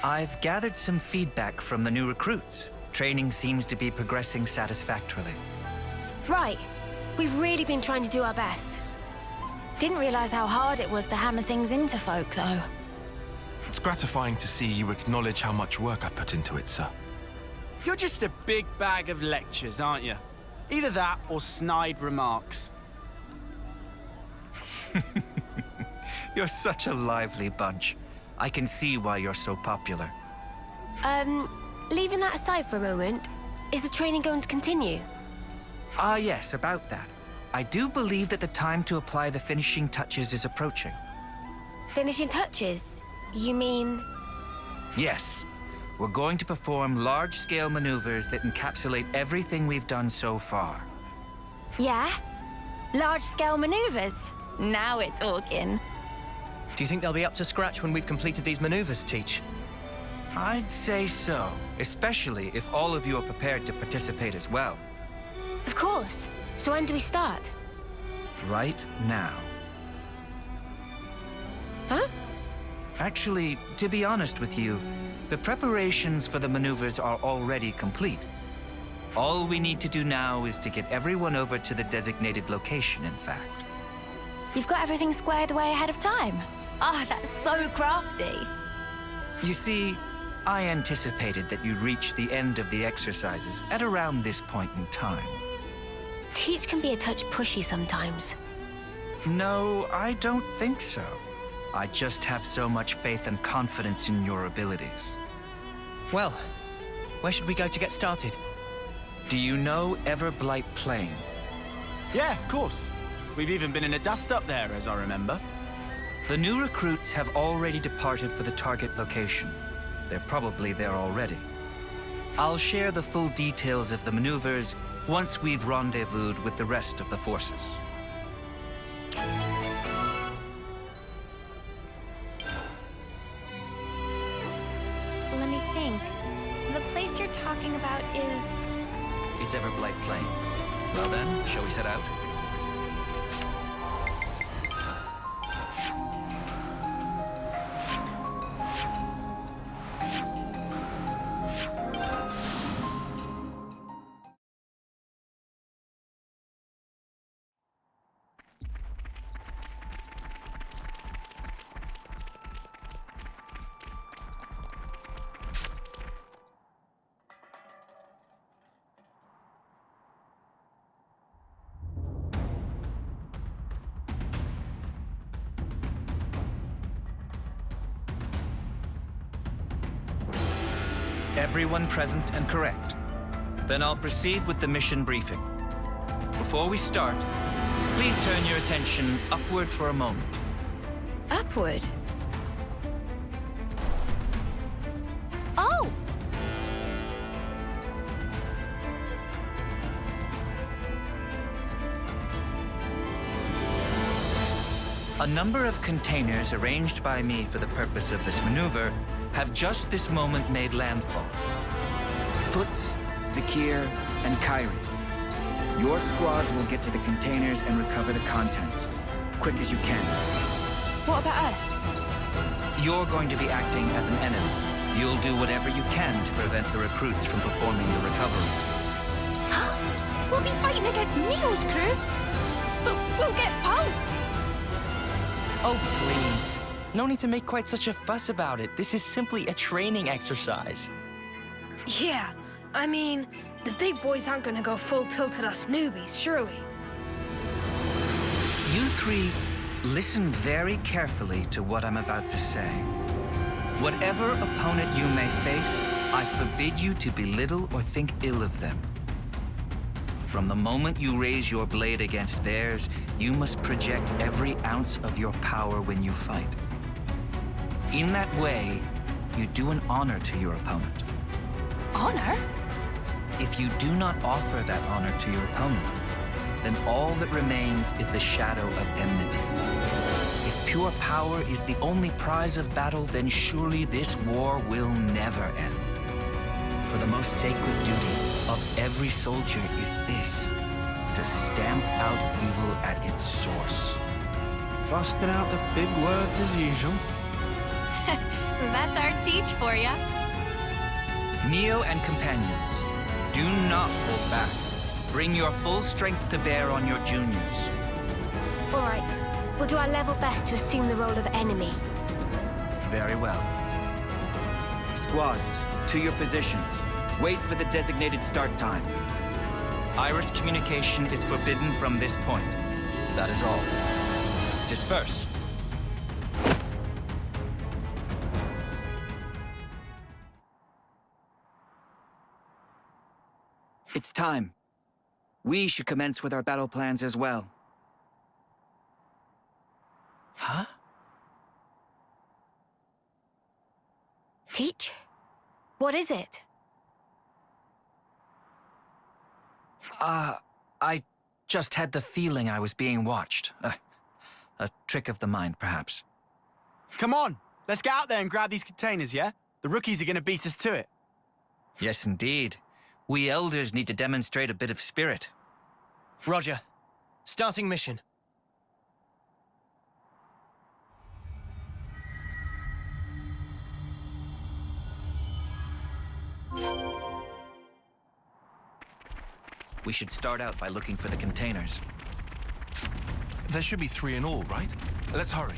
I've gathered some feedback from the new recruits. Training seems to be progressing satisfactorily. Right. We've really been trying to do our best. Didn't realize how hard it was to hammer things into folk, though. It's gratifying to see you acknowledge how much work I've put into it, sir. You're just a big bag of lectures, aren't you? Either that or snide remarks. You're such a lively bunch. I can see why you're so popular. Leaving that aside for a moment, is the training going to continue? Yes, about that. I do believe that the time to apply the finishing touches is approaching. Finishing touches? You mean... Yes. We're going to perform large-scale maneuvers that encapsulate everything we've done so far. Yeah? Large-scale maneuvers? Now we're talking. Do you think they'll be up to scratch when we've completed these maneuvers, Teach? I'd say so, especially if all of you are prepared to participate as well. Of course. So when do we start? Right now. Huh? Actually, to be honest with you, the preparations for the maneuvers are already complete. All we need to do now is to get everyone over to the designated location, in fact. You've got everything squared away ahead of time. Ah, that's so crafty. You see, I anticipated that you'd reach the end of the exercises at around this point in time. Teach can be a touch pushy sometimes. No, I don't think so. I just have so much faith and confidence in your abilities. Well, where should we go to get started? Do you know Everblight Plain? Yeah, of course. We've even been in a dust-up there, as I remember. The new recruits have already departed for the target location. They're probably there already. I'll share the full details of the maneuvers once we've rendezvoused with the rest of the forces. Let me think. The place you're talking about is... It's Everblight Plain. Well then, shall we set out? Everyone present and correct. Then I'll proceed with the mission briefing. Before we start, please turn your attention upward for a moment. Upward? Oh! A number of containers arranged by me for the purpose of this maneuver have just this moment made landfall. Foots, Zakir, and Kyrie. Your squads will get to the containers and recover the contents. Quick as you can. What about us? You're going to be acting as an enemy. You'll do whatever you can to prevent the recruits from performing the recovery. Huh? We'll be fighting against Neo's crew? But we'll get poked! Oh, please. No need to make quite such a fuss about it. This is simply a training exercise. Yeah, I mean, the big boys aren't gonna go full tilt at us newbies, surely. You three, listen very carefully to what I'm about to say. Whatever opponent you may face, I forbid you to belittle or think ill of them. From the moment you raise your blade against theirs, you must project every ounce of your power when you fight. In that way, you do an honor to your opponent. Honor? If you do not offer that honor to your opponent, then all that remains is the shadow of enmity. If pure power is the only prize of battle, then surely this war will never end. For the most sacred duty of every soldier is this: to stamp out evil at its source. Busting out the big words as usual. That's our teach for ya. Neo and companions, do not hold back. Bring your full strength to bear on your juniors. All right. We'll do our level best to assume the role of enemy. Very well. Squads, to your positions. Wait for the designated start time. Iris communication is forbidden from this point. That is all. Disperse. It's time. We should commence with our battle plans as well. Huh? Teach? What is it? I just had the feeling I was being watched. A trick of the mind, perhaps. Come on, let's get out there and grab these containers, yeah? The rookies are gonna beat us to it. Yes, indeed. We elders need to demonstrate a bit of spirit. Roger. Starting mission. We should start out by looking for the containers. There should be 3 in all, right? Let's hurry.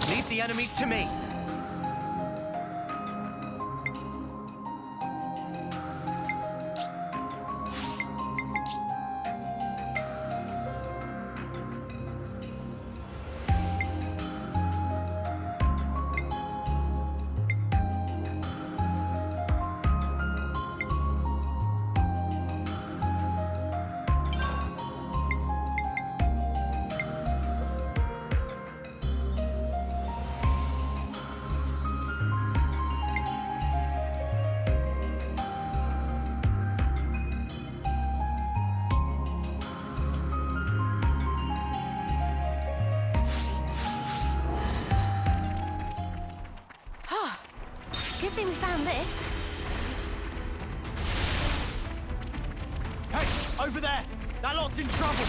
Leave the enemies to me. Good thing we found this. Hey, over there! That lot's in trouble!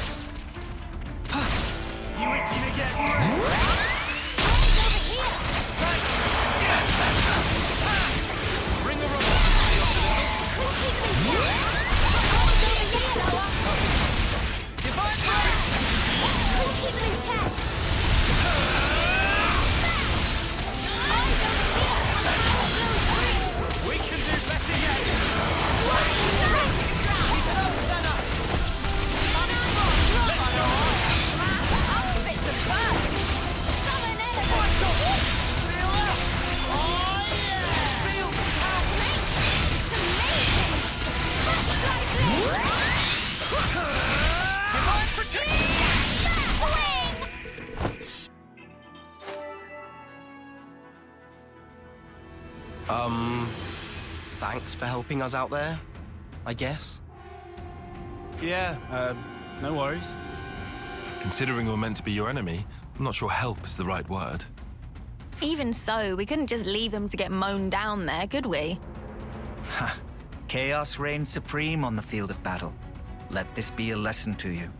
You itching to get wrecked? Bring the rubber! Divine Keep them in check. We can do better yet! Thanks for helping us out there, I guess. Yeah, no worries. Considering we're meant to be your enemy, I'm not sure help is the right word. Even so, we couldn't just leave them to get mown down there, could we? Ha! Chaos reigns supreme on the field of battle. Let this be a lesson to you.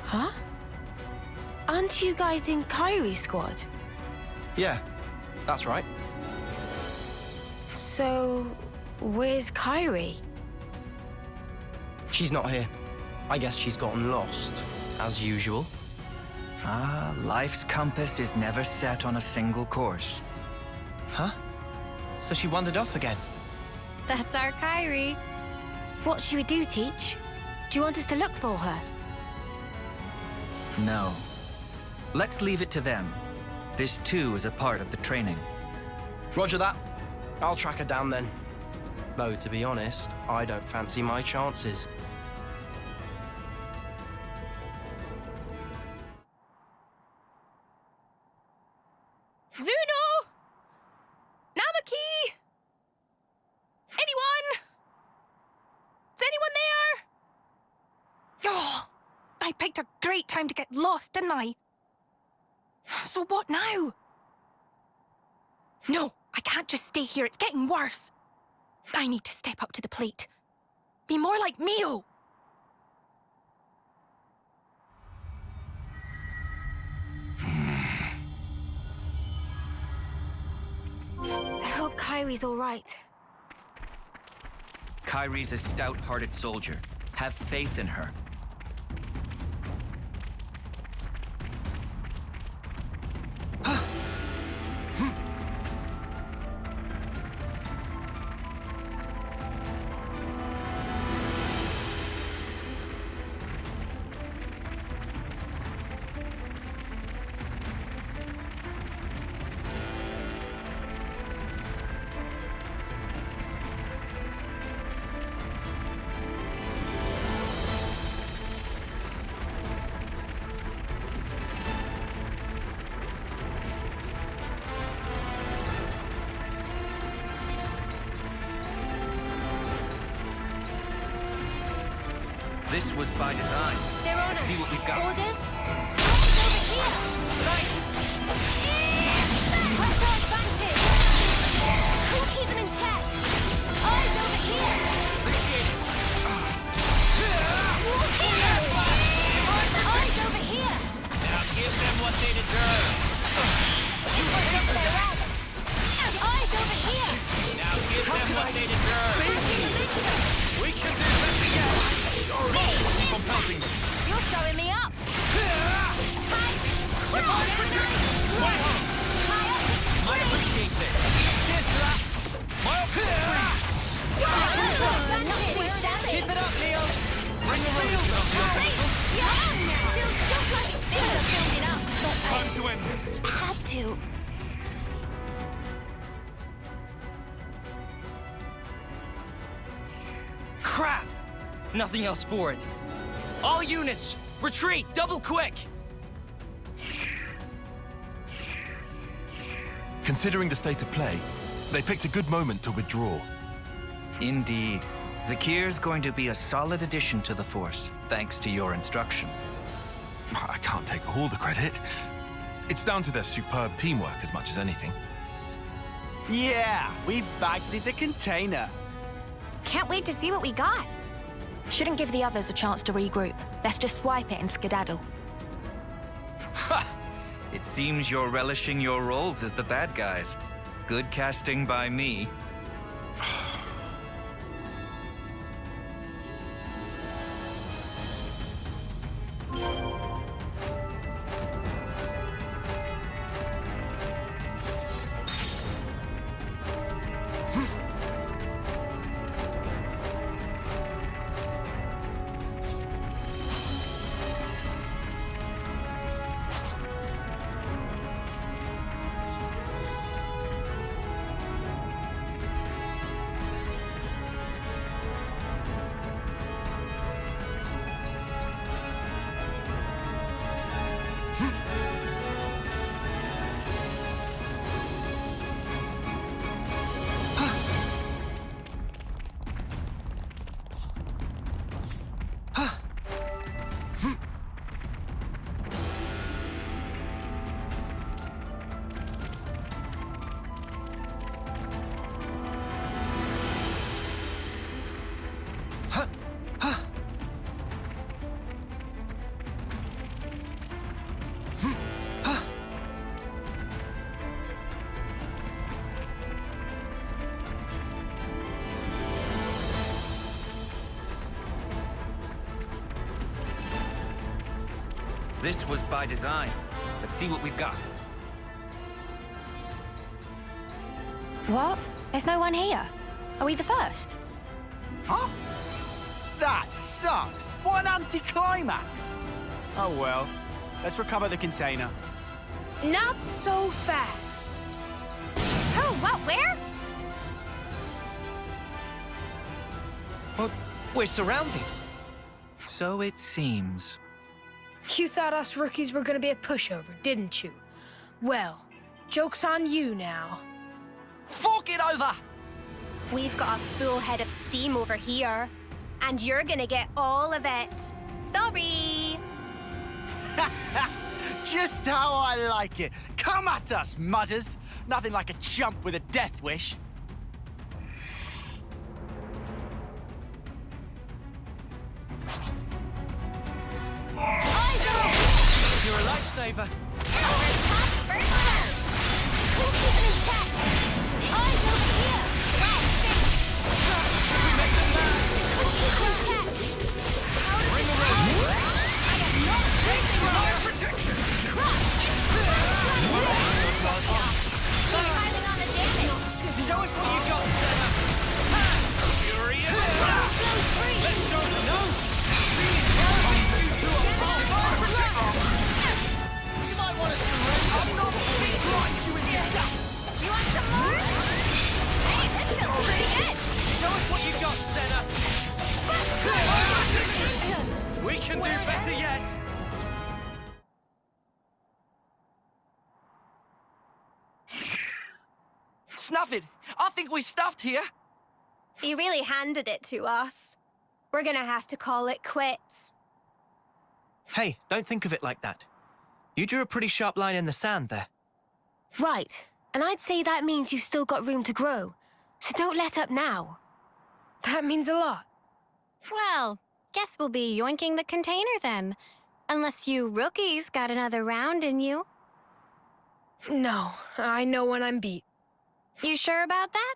Huh? Aren't you guys in Kyrie's squad? Yeah, that's right. So, where's Kyrie? She's not here. I guess she's gotten lost, as usual. Ah, life's compass is never set on a single course. Huh? So she wandered off again? That's our Kyrie. What should we do, Teach? Do you want us to look for her? No. Let's leave it to them. This too is a part of the training. Roger that. I'll track her down then. Though, to be honest, I don't fancy my chances. Zuno! Namaki! Anyone? Is anyone there? Oh, I picked a great time to get lost, didn't I? So what now? No, I can't just stay here. It's getting worse. I need to step up to the plate. Be more like Mio. I hope Kyrie's all right. Kyrie's a stout-hearted soldier. Have faith in her. This was by design. They're on Let's us. see what we've got. Orders? Over here! Right! Pressure advantage! We'll keep them in check! Eyes over here! Eyes over here! Now give them what they deserve. Eyes over here! Now give them what they deserve. We can do better yet. Keep on pelting them. You're showing me up! I appreciate this. Cheers for that. Keep it up, Neil. Bring the rope. Time to end this. Had to. Crap! Nothing else for it. All units, retreat, double quick! Considering the state of play, they picked a good moment to withdraw. Indeed. Zakir's going to be a solid addition to the Force, thanks to your instruction. I can't take all the credit. It's down to their superb teamwork as much as anything. Yeah, we bagged the container. Can't wait to see what we got. Shouldn't give the others a chance to regroup. Let's just swipe it and skedaddle. It seems you're relishing your roles as the bad guys. Good casting by me. This was by design. Let's see what we've got. What? There's no one here. Are we the first? Huh? That sucks. What an anticlimax. Oh well. Let's recover the container. Not so fast. Oh, what? Where? Well, we're surrounded. So it seems. You thought us rookies were gonna be a pushover, didn't you? Well, joke's on you now. Fork it over! We've got a full head of steam over here, and you're gonna get all of it. Sorry. Just how I like it. Come at us, mudders. Nothing like a chump with a death wish. You're a lifesaver. Show us what you got, Senna. Furious. Let's go. No. You might want to surrender. I'm not right you in the dust. You want some more? Hey, this feels pretty good. Show us what you got, Senna. We can do better yet. Snuffed! I think we stuffed here. You really handed it to us. We're gonna have to call it quits. Hey, don't think of it like that. You drew a pretty sharp line in the sand there. Right. And I'd say that means you've still got room to grow. So don't let up now. That means a lot. Well, guess we'll be yoinking the container then. Unless you rookies got another round in you. No, I know when I'm beat. You sure about that?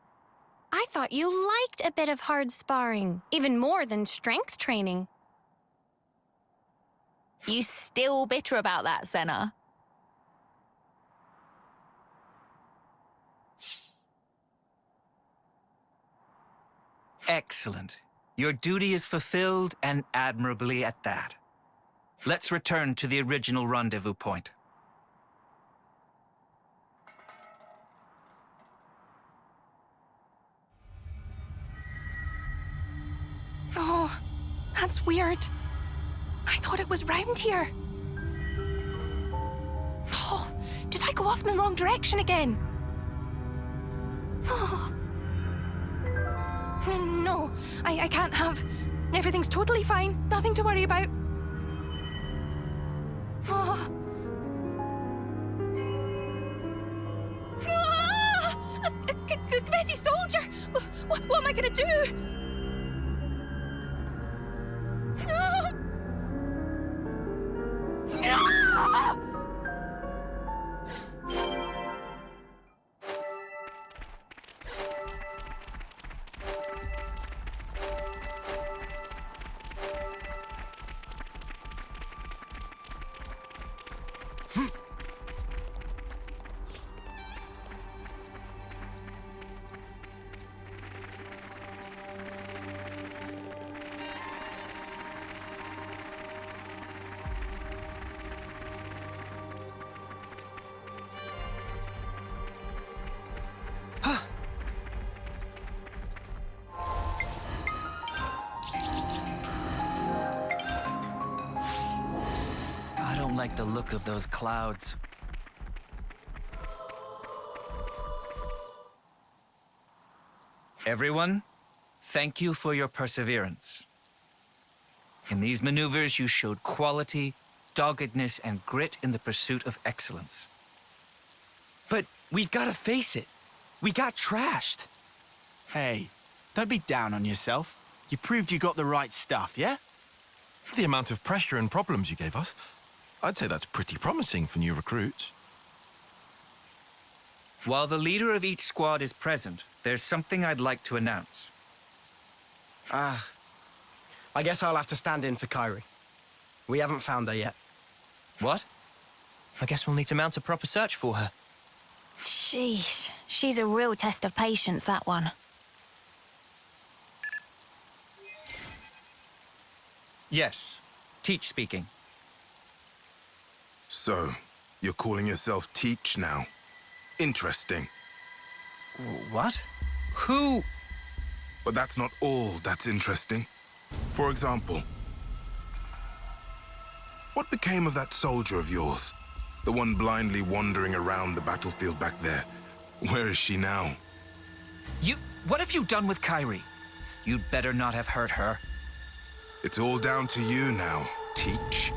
I thought you liked a bit of hard sparring, even more than strength training. You still bitter about that, Senna? Excellent. Your duty is fulfilled, and admirably at that. Let's return to the original rendezvous point. Oh, that's weird. I thought it was round here. Oh, did I go off in the wrong direction again? Oh. No, I can't have. Everything's totally fine. Nothing to worry about. Oh. Ah! A crazy soldier! What am I gonna do? Ah! Ah! I don't like the look of those clouds. Everyone, thank you for your perseverance. In these maneuvers, you showed quality, doggedness, and grit in the pursuit of excellence. But we've got to face it. We got trashed. Hey, don't be down on yourself. You proved you got the right stuff, yeah? The amount of pressure and problems you gave us, I'd say that's pretty promising for new recruits. While the leader of each squad is present, there's something I'd like to announce. I guess I'll have to stand in for Kyrie. We haven't found her yet. What? I guess we'll need to mount a proper search for her. Sheesh. She's a real test of patience, that one. Yes. Teach speaking. So, you're calling yourself Teach now? Interesting. What? Who? But that's not all that's interesting. For example, what became of that soldier of yours? The one blindly wandering around the battlefield back there. Where is she now? What have you done with Kyrie? You'd better not have hurt her. It's all down to you now, Teach.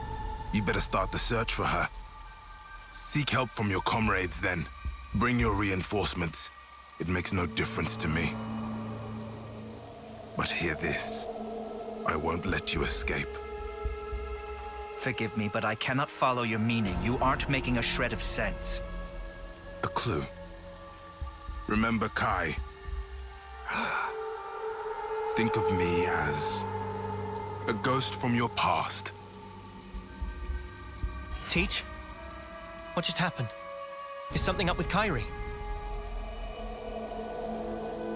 You better start the search for her. Seek help from your comrades, then. Bring your reinforcements. It makes no difference to me. But hear this. I won't let you escape. Forgive me, but I cannot follow your meaning. You aren't making a shred of sense. A clue. Remember Kai. Think of me as a ghost from your past. Teach? What just happened? Is something up with Kairi?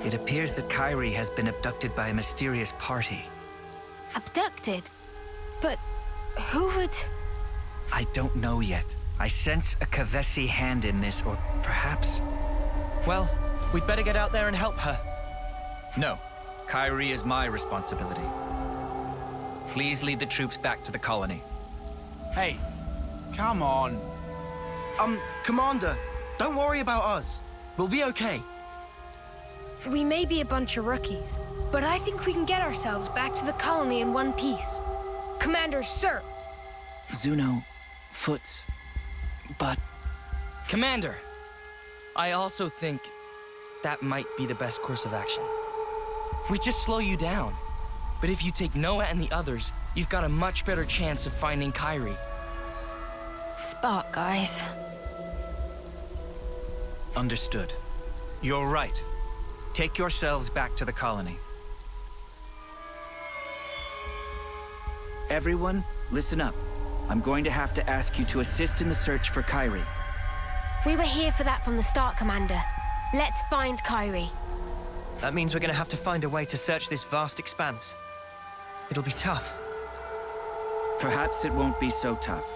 It appears that Kairi has been abducted by a mysterious party. Abducted? But who would... I don't know yet. I sense a Kavesi hand in this, or perhaps... Well, we'd better get out there and help her. No. Kairi is my responsibility. Please lead the troops back to the colony. Hey, come on. Commander, don't worry about us. We'll be okay. We may be a bunch of rookies, but I think we can get ourselves back to the colony in one piece. Commander, sir! Zuno, Foots, but... Commander! I also think that might be the best course of action. We just slow you down. But if you take Noah and the others, you've got a much better chance of finding Kairi. Spark, guys. Understood. You're right. Take yourselves back to the colony. Everyone, listen up. I'm going to have to ask you to assist in the search for Kairi. We were here for that from the start, Commander. Let's find Kairi. That means we're gonna have to find a way to search this vast expanse. It'll be tough. Perhaps it won't be so tough.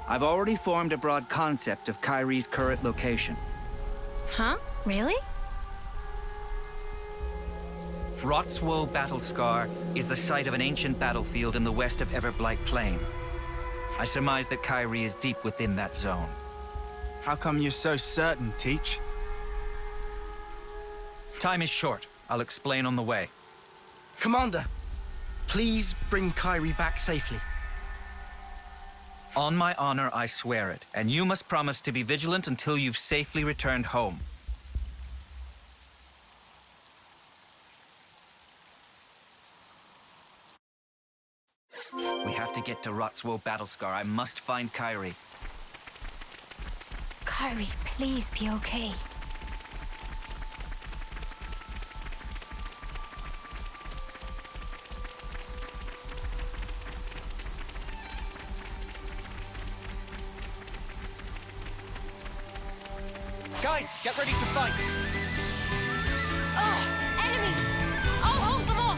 I've already formed a broad concept of Kairi's current location. Huh? Really? Rotswo Battlescar is the site of an ancient battlefield in the west of Everblight Plain. I surmise that Kairi is deep within that zone. How come you're so certain, Teach? Time is short. I'll explain on the way. Commander, please bring Kairi back safely. On my honor, I swear it. And you must promise to be vigilant until you've safely returned home. We have to get to Rotswo Battlescar. I must find Kairi. Kairi, please be okay. Guys, get ready to fight! Oh, enemies! I'll hold them off!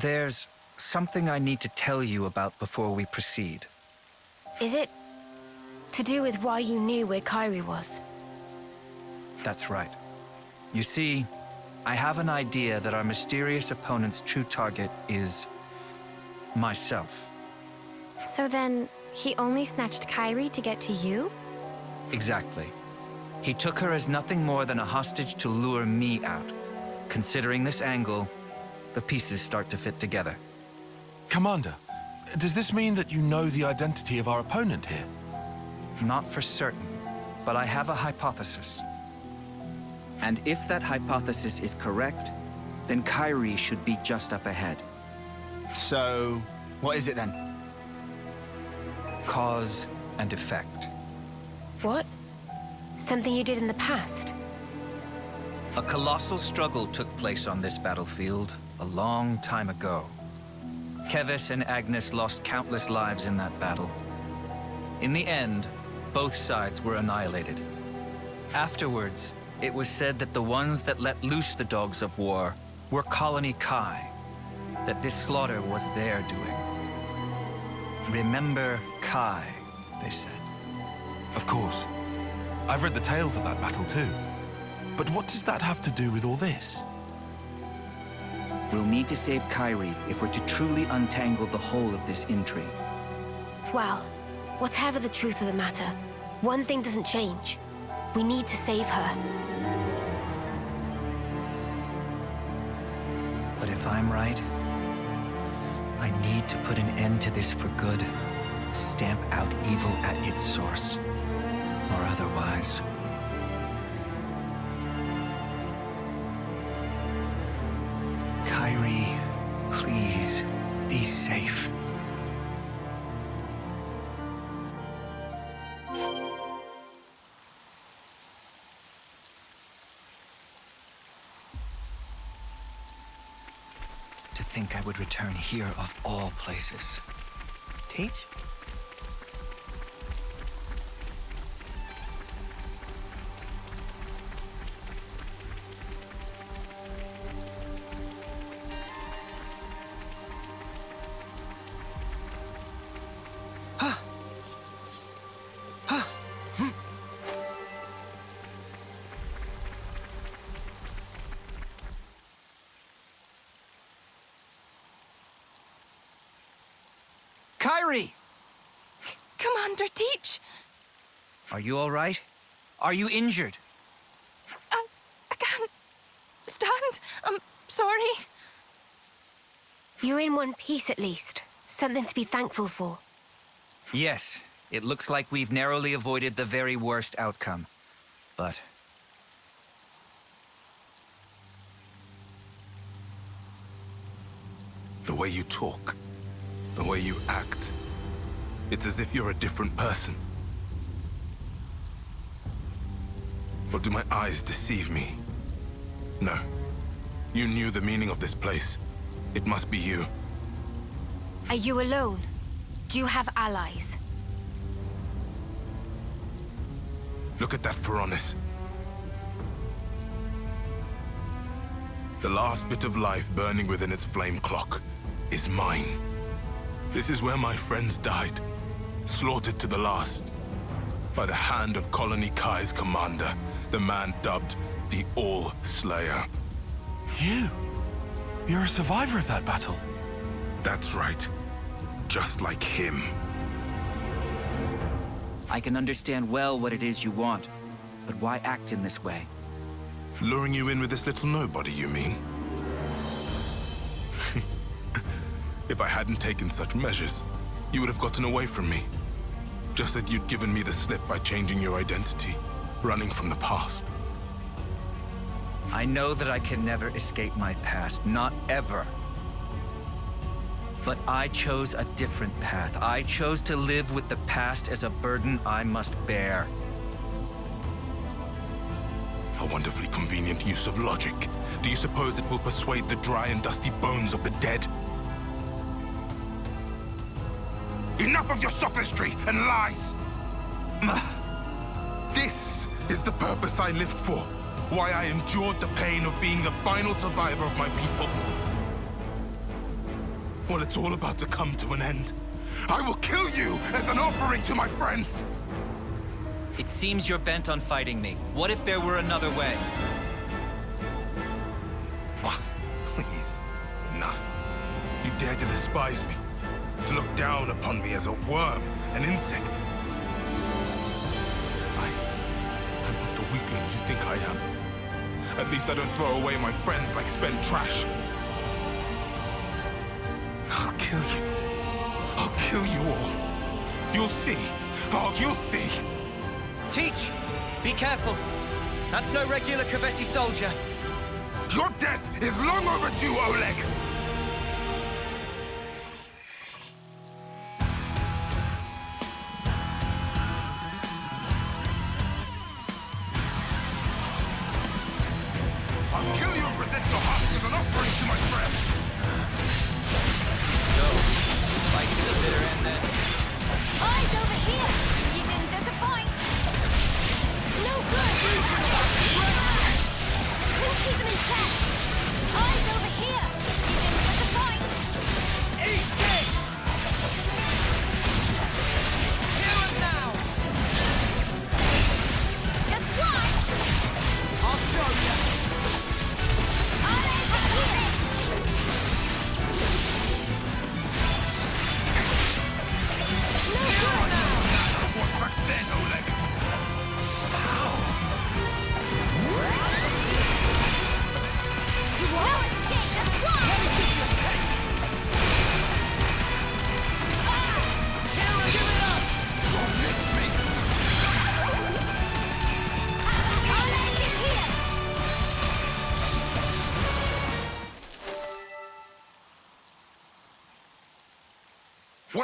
There's something I need to tell you about before we proceed. Is it to do with why you knew where Kairi was? That's right. You see, I have an idea that our mysterious opponent's true target is myself. So then, he only snatched Kairi to get to you? Exactly. He took her as nothing more than a hostage to lure me out. Considering this angle, the pieces start to fit together. Commander, does this mean that you know the identity of our opponent here? Not for certain, but I have a hypothesis. And if that hypothesis is correct, then Kairi should be just up ahead. So, what is it then? Cause and effect. What? Something you did in the past? A colossal struggle took place on this battlefield a long time ago. Keves and Agnes lost countless lives in that battle. In the end, both sides were annihilated. Afterwards, it was said that the ones that let loose the dogs of war were Colony Kai, that this slaughter was their doing. Remember Kai, they said. Of course. I've read the tales of that battle too. But what does that have to do with all this? We'll need to save Kairi if we're to truly untangle the whole of this intrigue. Well, whatever the truth of the matter, one thing doesn't change. We need to save her. But if I'm right, I need to put an end to this for good. Stamp out evil at its source. Or otherwise. Kairi, please, be safe. To think I would return here of all places. Teach? Kairi! Commander Teach! Are you all right? Are you injured? I can't stand. I'm sorry. You're in one piece at least. Something to be thankful for. Yes, it looks like we've narrowly avoided the very worst outcome. But... The way you talk, the way you act, it's as if you're a different person. Or do my eyes deceive me? No. You knew the meaning of this place. It must be you. Are you alone? Do you have allies? Look at that Feronis. The last bit of life burning within its flame clock is mine. This is where my friends died, slaughtered to the last, by the hand of Colony Kai's commander, the man dubbed the All-Slayer. You're a survivor of that battle. That's right. Just like him. I can understand well what it is you want, but why act in this way? Luring you in with this little nobody, you mean? If I hadn't taken such measures, you would have gotten away from me. Just that you'd given me the slip by changing your identity, running from the past. I know that I can never escape my past, not ever. But I chose a different path. I chose to live with the past as a burden I must bear. A wonderfully convenient use of logic. Do you suppose it will persuade the dry and dusty bones of the dead? Enough of your sophistry and lies! This is the purpose I lived for. Why I endured the pain of being the final survivor of my people. Well, it's all about to come to an end. I will kill you as an offering to my friends! It seems you're bent on fighting me. What if there were another way? Please, enough. You dare to despise me, to look down upon me as a worm, an insect. I'm not the weakling you think I am. At least I don't throw away my friends like spent trash. I'll kill you. I'll kill you all. You'll see. Oh, you'll see. Teach! Be careful. That's no regular Kavesi soldier. Your death is long overdue, Oleg! I'll kill you and present your heart as an offering to my friend! Go. Fight to the bitter end then. Eyes over here! You didn't disappoint! No good! Couldn't keep them in check! Eyes over here! You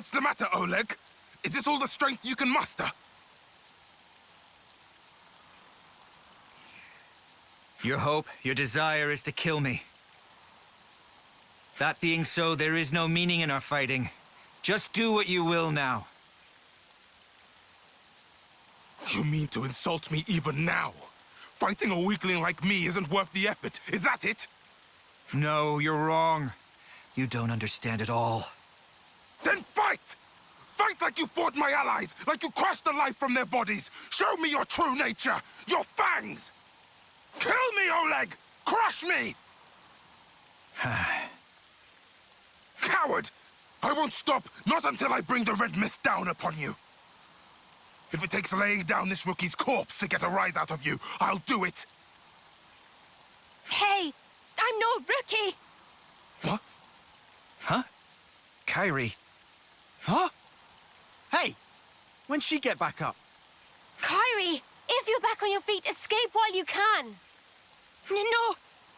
What's the matter, Oleg? Is this all the strength you can muster? Your hope, your desire is to kill me. That being so, there is no meaning in our fighting. Just do what you will now. You mean to insult me even now? Fighting a weakling like me isn't worth the effort, is that it? No, you're wrong. You don't understand at all. Then fight! Fight like you fought my allies, like you crushed the life from their bodies! Show me your true nature, your fangs! Kill me, Oleg! Crush me! Coward! I won't stop, not until I bring the red mist down upon you. If it takes laying down this rookie's corpse to get a rise out of you, I'll do it. Hey, I'm no rookie. What? Huh? Kairi. Huh? Hey, when'd she get back up? Kairi, if you're back on your feet, escape while you can. No,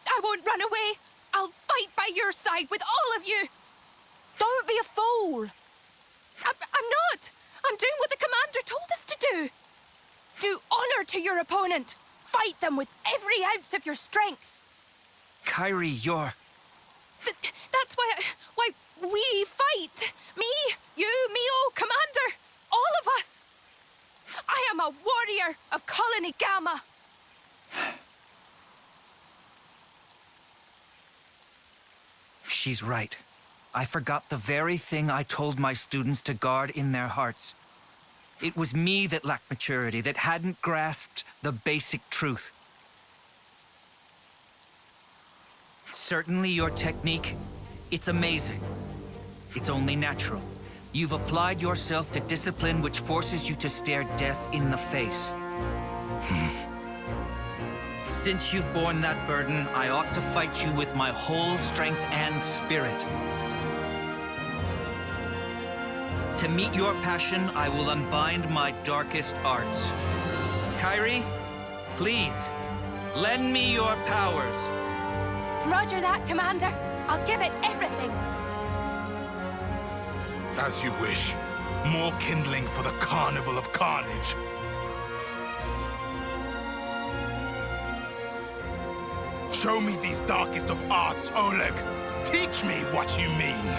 I won't run away. I'll fight by your side with all of you. Don't be a fool. I'm not. I'm doing what the commander told us to do. Do honor to your opponent. Fight them with every ounce of your strength. Kairi, you're... That's why we fight. Me, you, Mio, Commander, all of us. I am a warrior of Colony Gamma. She's right. I forgot the very thing I told my students to guard in their hearts. It was me that lacked maturity, that hadn't grasped the basic truth. Certainly your technique, it's amazing. It's only natural. You've applied yourself to discipline which forces you to stare death in the face. Since you've borne that burden, I ought to fight you with my whole strength and spirit. To meet your passion, I will unbind my darkest arts. Kairi, please, lend me your powers. Roger that, Commander. I'll give it everything. As you wish. More kindling for the Carnival of Carnage. Show me these darkest of arts, Oleg. Teach me what you mean.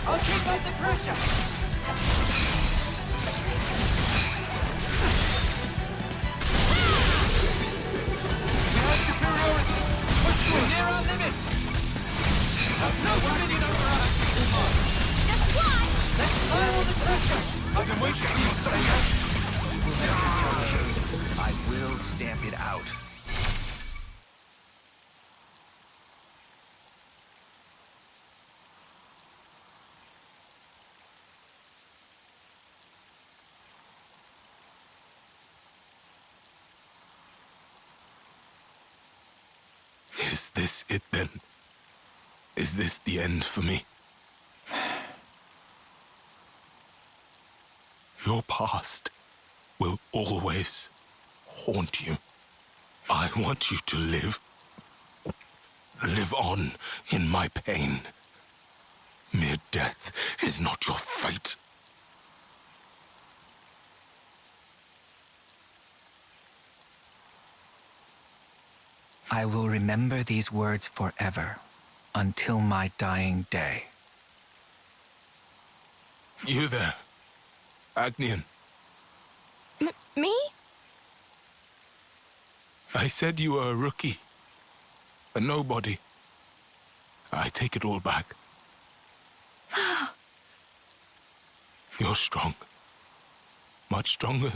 I'll keep up the pressure. We have superiority. Push through near our limit. No winning over us. Just one. Let's fire the pressure. I've been waiting for you to say that. I will stamp it out. this it then? Is this the end for me? Your past will always haunt you. I want you to live on in my pain. Mere death is not your fate. I will remember these words forever, until my dying day. You there, Agnian. Me? I said you were a rookie, a nobody. I take it all back. You're strong. Much stronger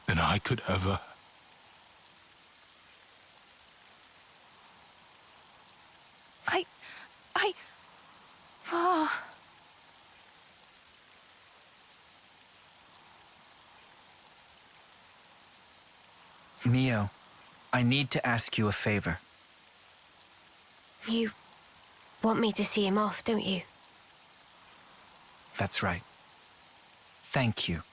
than I could ever. Oh. Mio, I need to ask you a favor. You want me to see him off, don't you? That's right. Thank you.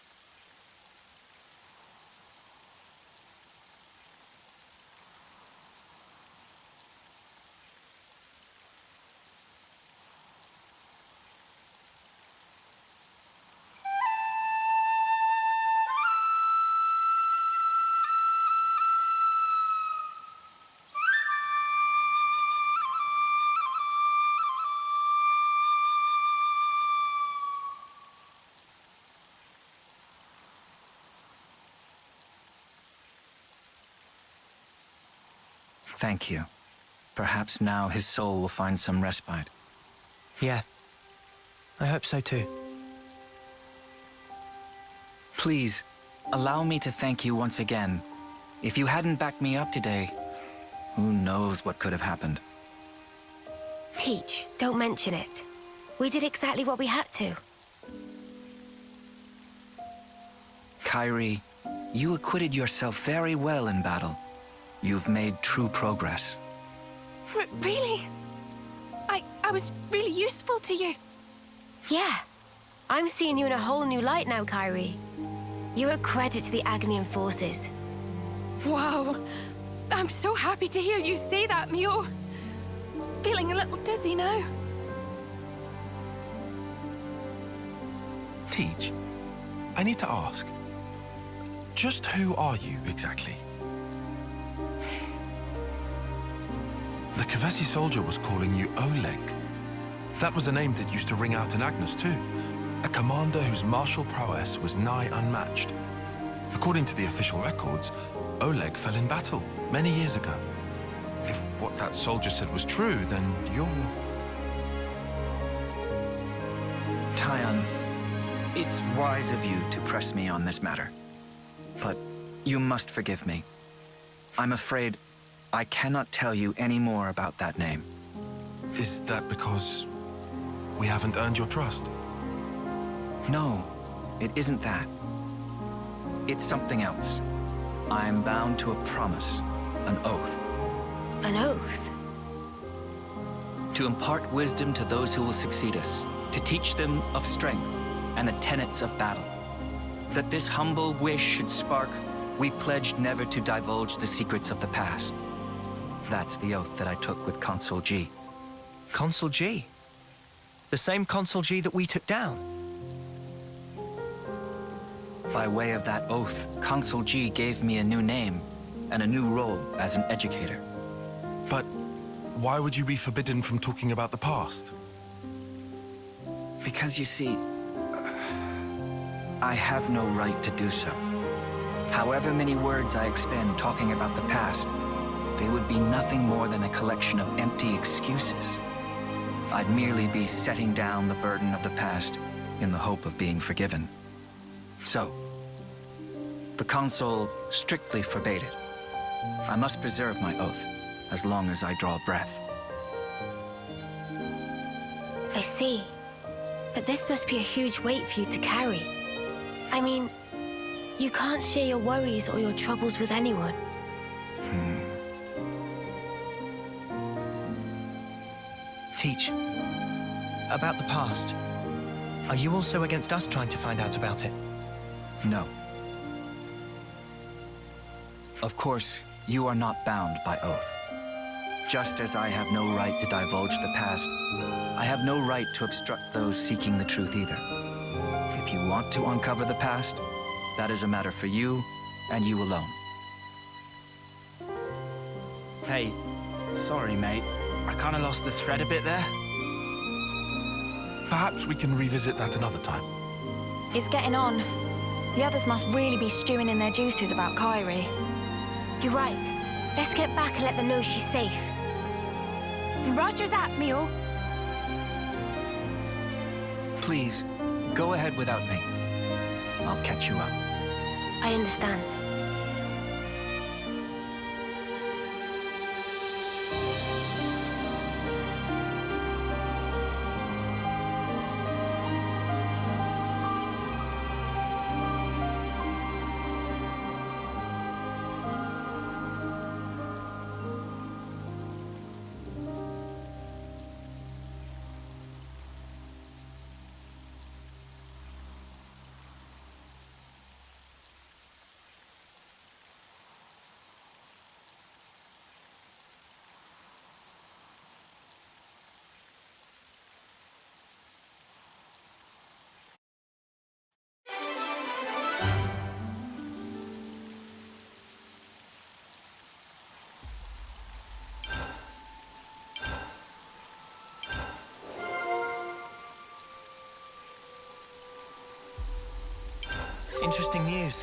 Thank you. Perhaps now his soul will find some respite. Yeah, I hope so too. Please, allow me to thank you once again. If you hadn't backed me up today, who knows what could have happened. Teach, don't mention it. We did exactly what we had to. Kairi, you acquitted yourself very well in battle. You've made true progress. Really? I was really useful to you. Yeah. I'm seeing you in a whole new light now, Kairi. You're a credit to the Agnian forces. Wow. I'm so happy to hear you say that, Mio. Feeling a little dizzy now. Teach, I need to ask. Just who are you, exactly? The Kavesi soldier was calling you Oleg. That was a name that used to ring out in Agnes, too. A commander whose martial prowess was nigh unmatched. According to the official records, Oleg fell in battle many years ago. If what that soldier said was true, then you're... Tyon, it's wise of you to press me on this matter. But you must forgive me. I'm afraid I cannot tell you any more about that name. Is that because we haven't earned your trust? No, it isn't that. It's something else. I'm bound to a promise, an oath. An oath? To impart wisdom to those who will succeed us, to teach them of strength and the tenets of battle. That this humble wish should spark, we pledged never to divulge the secrets of the past. That's the oath that I took with Consul G. Consul G? The same Consul G that we took down? By way of that oath, Consul G gave me a new name and a new role as an educator. But why would you be forbidden from talking about the past? Because you see, I have no right to do so. However many words I expend talking about the past, they would be nothing more than a collection of empty excuses. I'd merely be setting down the burden of the past in the hope of being forgiven. So, the Consul strictly forbade it. I must preserve my oath, as long as I draw breath. I see. But this must be a huge weight for you to carry. I mean, you can't share your worries or your troubles with anyone. Teach, about the past. Are you also against us trying to find out about it? No. Of course, you are not bound by oath. Just as I have no right to divulge the past, I have no right to obstruct those seeking the truth either. If you want to uncover the past, that is a matter for you and you alone. Hey, sorry, mate. I kind of lost the thread a bit there. Perhaps we can revisit that another time. It's getting on. The others must really be stewing in their juices about Kyrie. You're right. Let's get back and let them know she's safe. Roger that, Mio. Please, go ahead without me. I'll catch you up. I understand. Interesting news.